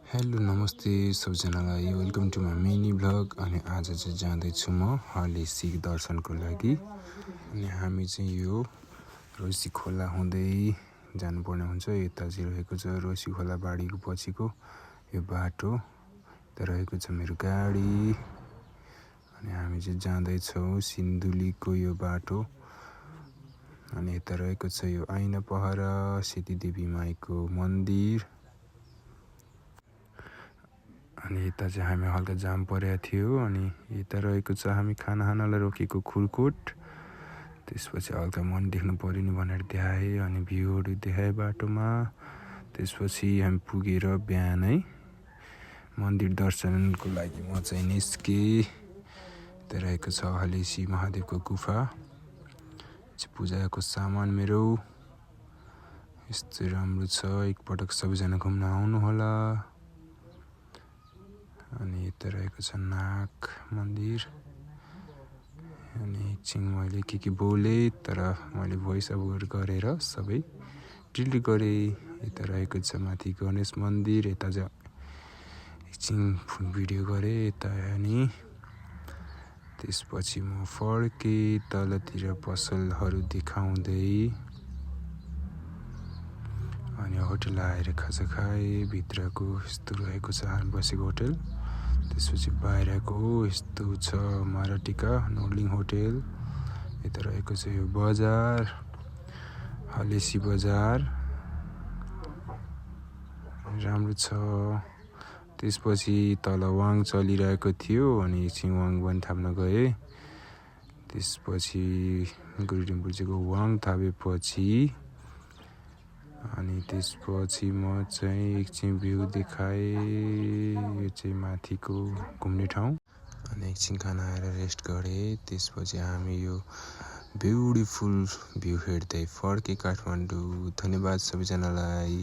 Hello नमस्ते सबैजनालाई welcome to my mini vlog. अनि आज चाहिँ जाँदैछु म हलेसी दर्शनको लागि। अनि हामी चाहिँ यो रोसी खोला हुँदै जानुपर्ने हुन्छ। यता चाहिँ रहेको छ रोसी खोला बाडीको पछिको यो बाटो, यता रहेको छ मेरो गाडी। अनि हामी चाहिँ जाँदैछौँ सिन्धुलीको यो बाटो। अनि यता रहेको छ यो ऐना पहरा सेतीदेवी माईको मन्दिर। अनि यता चाहिँ हामी हल्का जाम परेको थियो। अनि यता रहेको छ हामी खाना खानलाई रोकेको खुलकोट। त्यसपछि हल्का मन देख्नु पर्यो नि भनेर देखाएँ अनि भ्यूहरू देखाएँ बाटोमा। त्यसपछि हामी पुगेर बिहानै मन्दिर दर्शनको लागि म चाहिँ निस्केँ। यता रहेको छ हलेसी महादेवको गुफा, पूजाको सामान मेरो यस्तो राम्रो छ। एकपटक सबैजना घुम्न आउनु होला। अनि यता रहेको छ नाग मन्दिर। अनि एकछिन मैले के बोलेँ तर मैले भोइस ओभर गरेर सबै डिलिट गरेँ। यता रहेको छ माथि गणेश मन्दिर। यता चाहिँ एकछिन भिडियो गरेँ यता। अनि त्यसपछि म फर्केँ तलतिर पसलहरू देखाउँदै। अनि होटल आएर खाजा खाएँ। भित्रको यस्तो रहेको छ हामी बसेको होटल। त्यसपछि बाहिरको यस्तो छ माराटिका नोर्लिङ होटल। यता रहेको छ यो बजार हलेसी बजार, राम्रो छ। त्यसपछि तल वाङ चलिरहेको थियो अनि एकछिन वाङ पनि थाप्न गएँ। त्यसपछि गुरुडिम्पुचेको वाङ थापेपछि अनि त्यसपछि म चाहिँ एकछिन भ्यू देखाएँ। यो चाहिँ माथिको घुम्ने ठाउँ। अनि एकछिन खाना आएर रेस्ट गरेँ। त्यसपछि हामी यो ब्युटिफुल भ्यू हेर्दै फर्केँ काठमाडौँ। धन्यवाद सबैजनालाई।